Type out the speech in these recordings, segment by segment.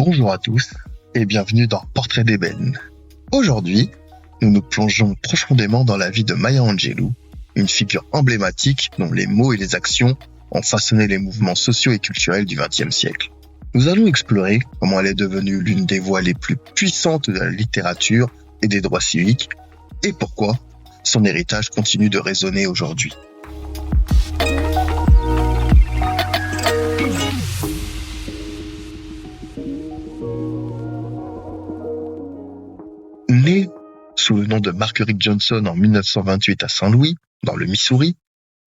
Bonjour à tous et bienvenue dans Portrait d'ébène. Aujourd'hui, nous nous plongeons profondément dans la vie de Maya Angelou, une figure emblématique dont les mots et les actions ont façonné les mouvements sociaux et culturels du XXe siècle. Nous allons explorer comment elle est devenue l'une des voix les plus puissantes de la littérature et des droits civiques et pourquoi son héritage continue de résonner aujourd'hui. Née sous le nom de Marguerite Johnson en 1928 à Saint-Louis, dans le Missouri,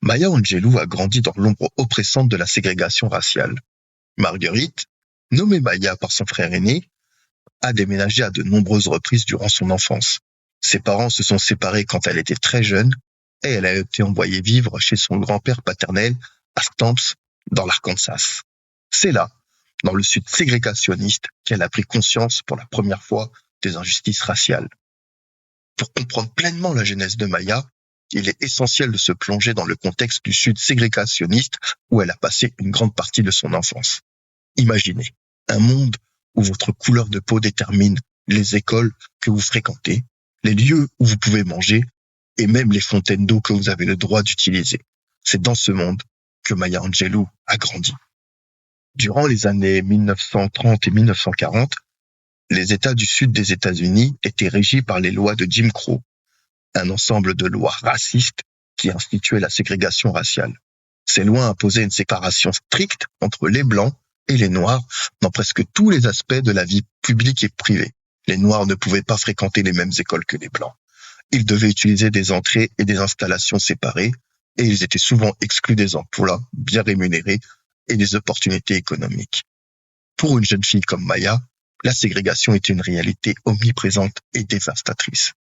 Maya Angelou a grandi dans l'ombre oppressante de la ségrégation raciale. Marguerite, nommée Maya par son frère aîné, a déménagé à de nombreuses reprises durant son enfance. Ses parents se sont séparés quand elle était très jeune et elle a été envoyée vivre chez son grand-père paternel à Stamps, dans l'Arkansas. C'est là, dans le sud ségrégationniste, qu'elle a pris conscience pour la première fois des injustices raciales. Pour comprendre pleinement la genèse de Maya, il est essentiel de se plonger dans le contexte du sud ségrégationniste où elle a passé une grande partie de son enfance. Imaginez un monde où votre couleur de peau détermine les écoles que vous fréquentez, les lieux où vous pouvez manger et même les fontaines d'eau que vous avez le droit d'utiliser. C'est dans ce monde que Maya Angelou a grandi. Durant les années 1930 et 1940, les États du sud des États-Unis étaient régis par les lois de Jim Crow, un ensemble de lois racistes qui instituaient la ségrégation raciale. Ces lois imposaient une séparation stricte entre les Blancs et les Noirs dans presque tous les aspects de la vie publique et privée. Les Noirs ne pouvaient pas fréquenter les mêmes écoles que les Blancs. Ils devaient utiliser des entrées et des installations séparées et ils étaient souvent exclus des emplois bien rémunérés et des opportunités économiques. Pour une jeune fille comme Maya, la ségrégation est une réalité omniprésente et dévastatrice.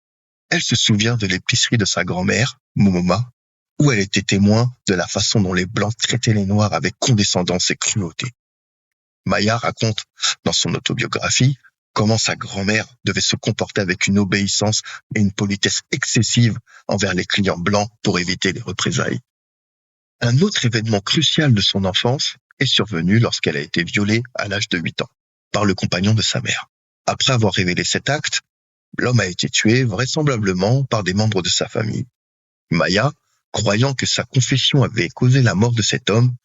Elle se souvient de l'épicerie de sa grand-mère, Momoma, où elle était témoin de la façon dont les Blancs traitaient les Noirs avec condescendance et cruauté. Maya raconte dans son autobiographie comment sa grand-mère devait se comporter avec une obéissance et une politesse excessive envers les clients blancs pour éviter les représailles. Un autre événement crucial de son enfance est survenu lorsqu'elle a été violée à l'âge de 8 ans par le compagnon de sa mère. Après avoir révélé cet acte, l'homme a été tué vraisemblablement par des membres de sa famille. Maya, croyant que sa confession avait causé la mort de cet homme,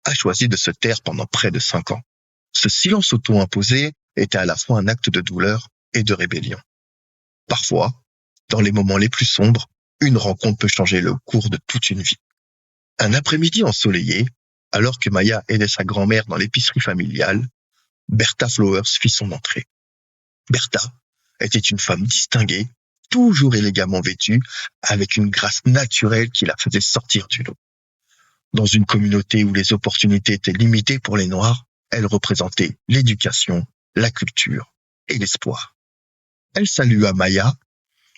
a choisi de se taire pendant près de 5 ans. Ce silence auto-imposé était à la fois un acte de douleur et de rébellion. Parfois, dans les moments les plus sombres, une rencontre peut changer le cours de toute une vie. Un après-midi ensoleillé, alors que Maya aidait sa grand-mère dans l'épicerie familiale, Bertha Flowers fit son entrée. Bertha était une femme distinguée, toujours élégamment vêtue, avec une grâce naturelle qui la faisait sortir du lot. Dans une communauté où les opportunités étaient limitées pour les Noirs, elle représentait l'éducation, la culture et l'espoir. Elle salua Maya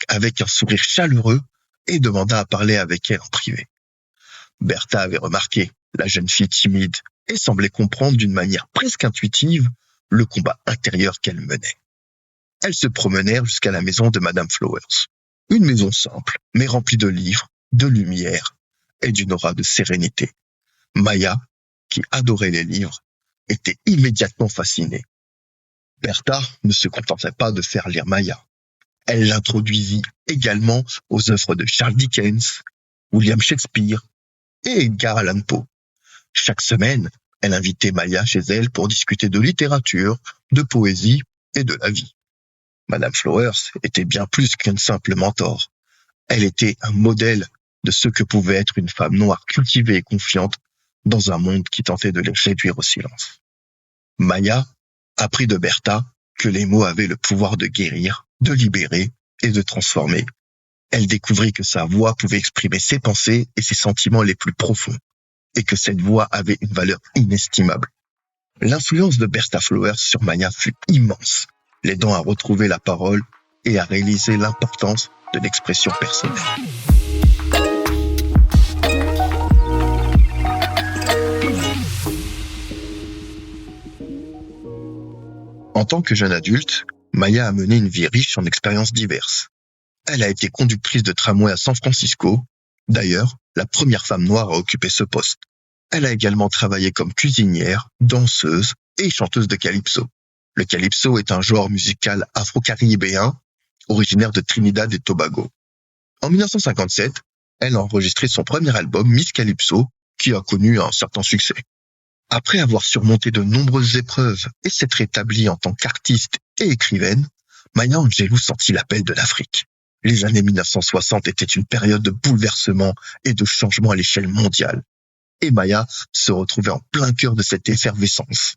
avec un sourire chaleureux et demanda à parler avec elle en privé. Bertha avait remarqué la jeune fille timide et semblait comprendre d'une manière presque intuitive le combat intérieur qu'elle menait. Elles se promenèrent jusqu'à la maison de Madame Flowers. Une maison simple, mais remplie de livres, de lumière et d'une aura de sérénité. Maya, qui adorait les livres, était immédiatement fascinée. Bertha ne se contentait pas de faire lire Maya. Elle l'introduisit également aux œuvres de Charles Dickens, William Shakespeare et Edgar Allan Poe. Chaque semaine, elle invitait Maya chez elle pour discuter de littérature, de poésie et de la vie. Madame Flowers était bien plus qu'une simple mentor. Elle était un modèle de ce que pouvait être une femme noire cultivée et confiante dans un monde qui tentait de les réduire au silence. Maya apprit de Bertha que les mots avaient le pouvoir de guérir, de libérer et de transformer. Elle découvrit que sa voix pouvait exprimer ses pensées et ses sentiments les plus profonds, et que cette voix avait une valeur inestimable. L'influence de Bertha Flowers sur Maya fut immense, l'aidant à retrouver la parole et à réaliser l'importance de l'expression personnelle. En tant que jeune adulte, Maya a mené une vie riche en expériences diverses. Elle a été conductrice de tramway à San Francisco, d'ailleurs, la première femme noire à occuper ce poste. Elle a également travaillé comme cuisinière, danseuse et chanteuse de calypso. Le calypso est un genre musical afro-caribéen originaire de Trinidad et Tobago. En 1957, elle a enregistré son premier album, Miss Calypso, qui a connu un certain succès. Après avoir surmonté de nombreuses épreuves et s'être établie en tant qu'artiste et écrivaine, Maya Angelou sentit l'appel de l'Afrique. Les années 1960 étaient une période de bouleversement et de changement à l'échelle mondiale. Et Maya se retrouvait en plein cœur de cette effervescence.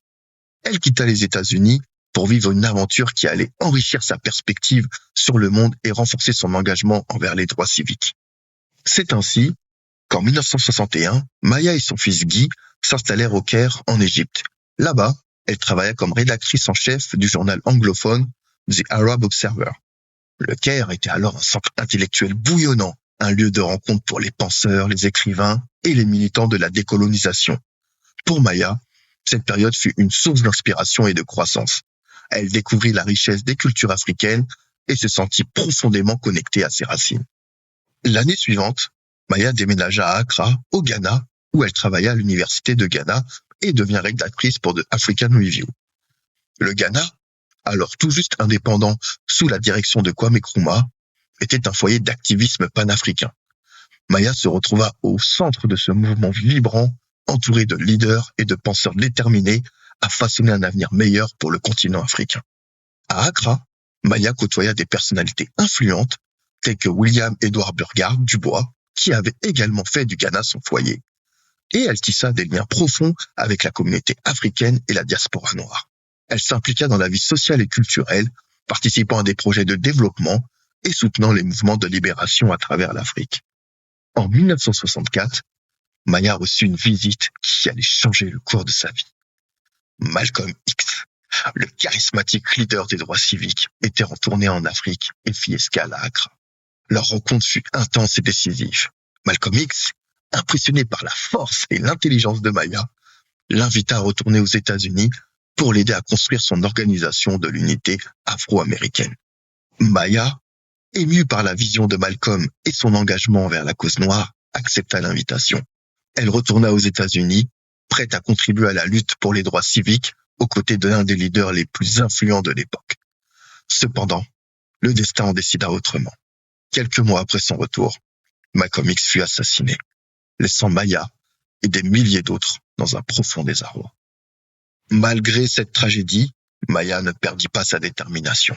Elle quitta les États-Unis pour vivre une aventure qui allait enrichir sa perspective sur le monde et renforcer son engagement envers les droits civiques. C'est ainsi qu'en 1961, Maya et son fils Guy s'installèrent au Caire, en Égypte. Là-bas, elle travailla comme rédactrice en chef du journal anglophone The Arab Observer. Le Caire était alors un centre intellectuel bouillonnant, un lieu de rencontre pour les penseurs, les écrivains et les militants de la décolonisation. Pour Maya, cette période fut une source d'inspiration et de croissance. Elle découvrit la richesse des cultures africaines et se sentit profondément connectée à ses racines. L'année suivante, Maya déménagea à Accra, au Ghana, où elle travailla à l'université de Ghana et devient rédactrice pour The African Review. Le Ghana, alors tout juste indépendant sous la direction de Kwame Nkrumah, était un foyer d'activisme panafricain. Maya se retrouva au centre de ce mouvement vibrant, entouré de leaders et de penseurs déterminés à façonner un avenir meilleur pour le continent africain. À Accra, Maya côtoya des personnalités influentes telles que William Edward Burgard Dubois, qui avait également fait du Ghana son foyer. Et elle tissa des liens profonds avec la communauté africaine et la diaspora noire. Elle s'impliqua dans la vie sociale et culturelle, participant à des projets de développement et soutenant les mouvements de libération à travers l'Afrique. En 1964, Maya reçut une visite qui allait changer le cours de sa vie. Malcolm X, le charismatique leader des droits civiques, était en tournée en Afrique et fit escale à Accra. Leur rencontre fut intense et décisive. Malcolm X, impressionné par la force et l'intelligence de Maya, l'invita à retourner aux États-Unis pour l'aider à construire son organisation de l'unité afro-américaine. Maya, émue par la vision de Malcolm et son engagement envers la cause noire, accepta l'invitation. Elle retourna aux États-Unis, prête à contribuer à la lutte pour les droits civiques aux côtés de l'un des leaders les plus influents de l'époque. Cependant, le destin en décida autrement. Quelques mois après son retour, Malcolm X fut assassiné, laissant Maya et des milliers d'autres dans un profond désarroi. Malgré cette tragédie, Maya ne perdit pas sa détermination.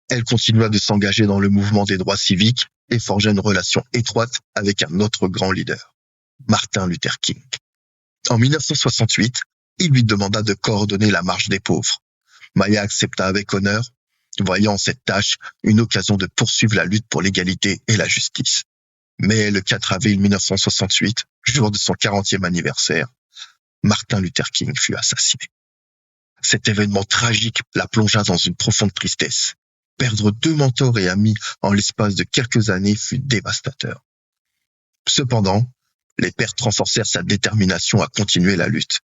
Elle continua de s'engager dans le mouvement des droits civiques et forgea une relation étroite avec un autre grand leader, Martin Luther King. En 1968, il lui demanda de coordonner la marche des pauvres. Maya accepta avec honneur, voyant en cette tâche une occasion de poursuivre la lutte pour l'égalité et la justice. Mais le 4 avril 1968, jour de son 40e anniversaire, Martin Luther King fut assassiné. Cet événement tragique la plongea dans une profonde tristesse. Perdre 2 mentors et amis en l'espace de quelques années fut dévastateur. Cependant, les pertes renforcèrent sa détermination à continuer la lutte.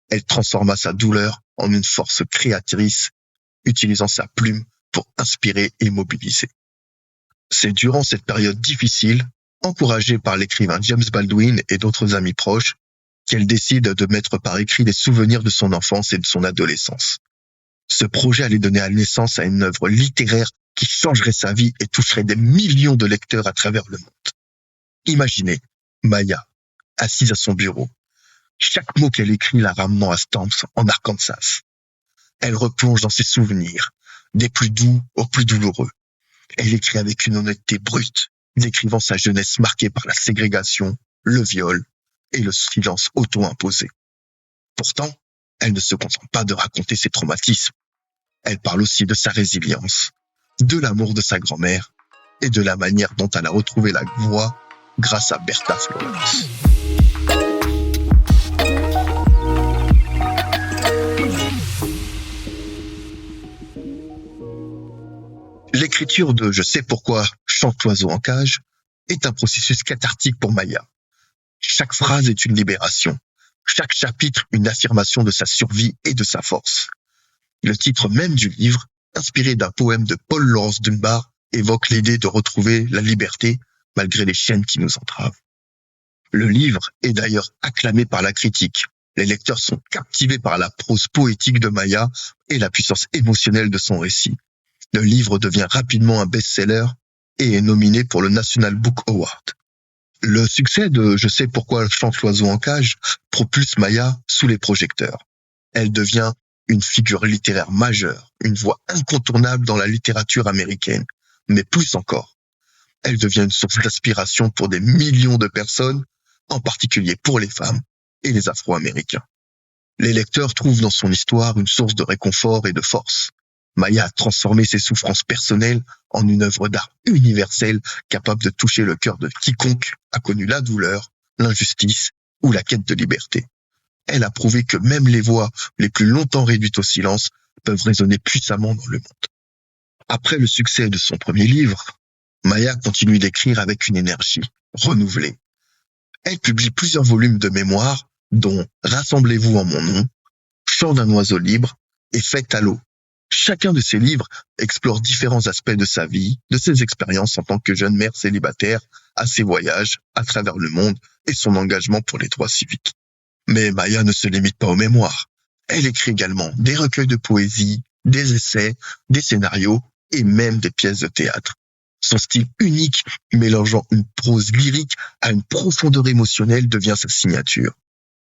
Elle transforma sa douleur en une force créatrice, utilisant sa plume pour inspirer et mobiliser. C'est durant cette période difficile, encouragée par l'écrivain James Baldwin et d'autres amis proches, qu'elle décide de mettre par écrit les souvenirs de son enfance et de son adolescence. Ce projet allait donner naissance à une œuvre littéraire qui changerait sa vie et toucherait des millions de lecteurs à travers le monde. Imaginez Maya, assise à son bureau, chaque mot qu'elle écrit la ramenant à Stamps, en Arkansas. Elle replonge dans ses souvenirs, des plus doux aux plus douloureux. Elle écrit avec une honnêteté brute, décrivant sa jeunesse marquée par la ségrégation, le viol et le silence auto-imposé. Pourtant, elle ne se contente pas de raconter ses traumatismes. Elle parle aussi de sa résilience, de l'amour de sa grand-mère et de la manière dont elle a retrouvé la voix grâce à Bertha Florence. L'écriture de Je sais pourquoi chante l'oiseau en cage est un processus cathartique pour Maya. Chaque phrase est une libération, chaque chapitre une affirmation de sa survie et de sa force. Le titre même du livre, inspiré d'un poème de Paul Laurence Dunbar, évoque l'idée de retrouver la liberté malgré les chaînes qui nous entravent. Le livre est d'ailleurs acclamé par la critique, Les lecteurs sont captivés par la prose poétique de Maya et la puissance émotionnelle de son récit. Le livre devient rapidement un best-seller et est nominé pour le National Book Award. Le succès de Je sais pourquoi chante l'oiseau en cage propulse Maya sous les projecteurs. Elle devient une figure littéraire majeure, une voix incontournable dans la littérature américaine, mais plus encore. Elle devient une source d'inspiration pour des millions de personnes, en particulier pour les femmes et les Afro-Américains. Les lecteurs trouvent dans son histoire une source de réconfort et de force. Maya a transformé ses souffrances personnelles en une œuvre d'art universelle capable de toucher le cœur de quiconque a connu la douleur, l'injustice ou la quête de liberté. Elle a prouvé que même les voix les plus longtemps réduites au silence peuvent résonner puissamment dans le monde. Après le succès de son premier livre, Maya continue d'écrire avec une énergie renouvelée. Elle publie plusieurs volumes de mémoires, dont Rassemblez-vous en mon nom, Chant d'un oiseau libre et Fête à l'eau. Chacun de ces livres explore différents aspects de sa vie, de ses expériences en tant que jeune mère célibataire, à ses voyages à travers le monde et son engagement pour les droits civiques. Mais Maya ne se limite pas aux mémoires. Elle écrit également des recueils de poésie, des essais, des scénarios et même des pièces de théâtre. Son style unique, mélangeant une prose lyrique à une profondeur émotionnelle, devient sa signature.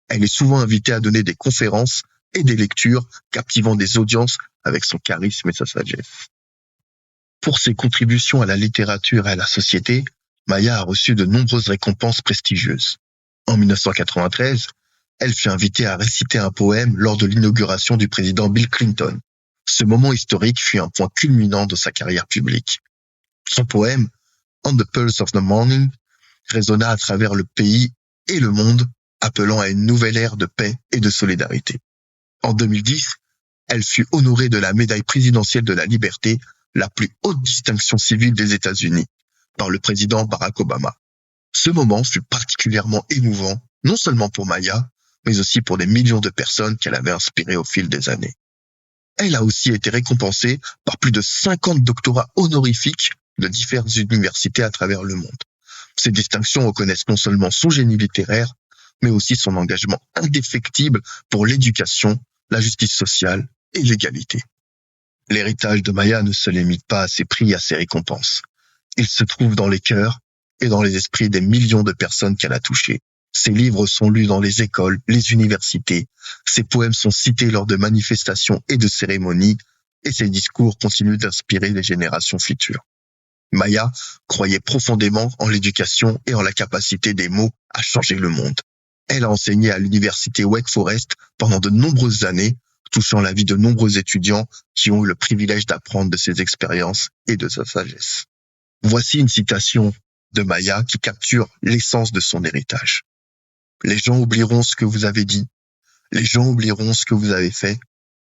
Elle est souvent invitée à donner des conférences et des lectures, captivant des audiences avec son charisme et sa sagesse. Pour ses contributions à la littérature et à la société, Maya a reçu de nombreuses récompenses prestigieuses. En 1993, elle fut invitée à réciter un poème lors de l'inauguration du président Bill Clinton. Ce moment historique fut un point culminant de sa carrière publique. Son poème, On the Pulse of the Morning, résonna à travers le pays et le monde, appelant à une nouvelle ère de paix et de solidarité. En 2010, elle fut honorée de la médaille présidentielle de la liberté, la plus haute distinction civile des États-Unis, par le président Barack Obama. Ce moment fut particulièrement émouvant, non seulement pour Maya, mais aussi pour des millions de personnes qu'elle avait inspirées au fil des années. Elle a aussi été récompensée par plus de 50 doctorats honorifiques de diverses universités à travers le monde. Ces distinctions reconnaissent non seulement son génie littéraire, mais aussi son engagement indéfectible pour l'éducation, la justice sociale et l'égalité. L'héritage de Maya ne se limite pas à ses prix et à ses récompenses. Il se trouve dans les cœurs et dans les esprits des millions de personnes qu'elle a touchées. Ses livres sont lus dans les écoles, les universités, ses poèmes sont cités lors de manifestations et de cérémonies, et ses discours continuent d'inspirer les générations futures. Maya croyait profondément en l'éducation et en la capacité des mots à changer le monde. Elle a enseigné à l'université Wake Forest pendant de nombreuses années, touchant la vie de nombreux étudiants qui ont eu le privilège d'apprendre de ses expériences et de sa sagesse. Voici une citation de Maya qui capture l'essence de son héritage. Les gens oublieront ce que vous avez dit, les gens oublieront ce que vous avez fait,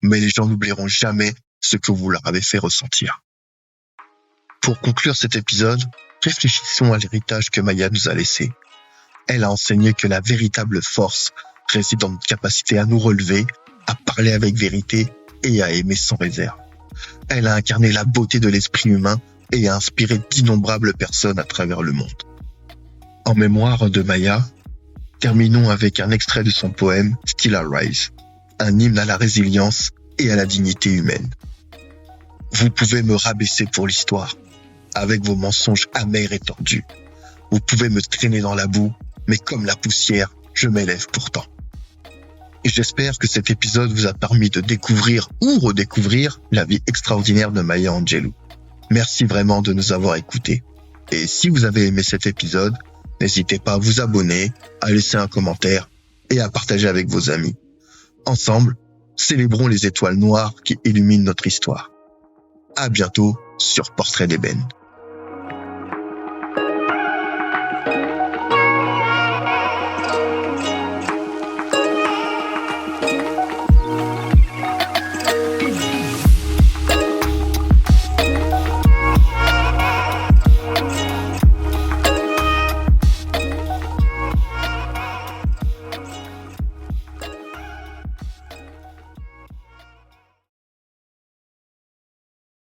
mais les gens n'oublieront jamais ce que vous leur avez fait ressentir. Pour conclure cet épisode, réfléchissons à l'héritage que Maya nous a laissé. Elle a enseigné que la véritable force réside dans notre capacité à nous relever, à parler avec vérité et à aimer sans réserve. Elle a incarné la beauté de l'esprit humain et a inspiré d'innombrables personnes à travers le monde. En mémoire de Maya, terminons avec un extrait de son poème Still I Rise, un hymne à la résilience et à la dignité humaine. Vous pouvez me rabaisser pour l'histoire, avec vos mensonges amers et tordus. Vous pouvez me traîner dans la boue, mais comme la poussière, je m'élève pourtant. Et j'espère que cet épisode vous a permis de découvrir ou redécouvrir la vie extraordinaire de Maya Angelou. Merci vraiment de nous avoir écoutés. Et si vous avez aimé cet épisode, n'hésitez pas à vous abonner, à laisser un commentaire et à partager avec vos amis. Ensemble, célébrons les étoiles noires qui illuminent notre histoire. À bientôt sur Portrait d'Ébène.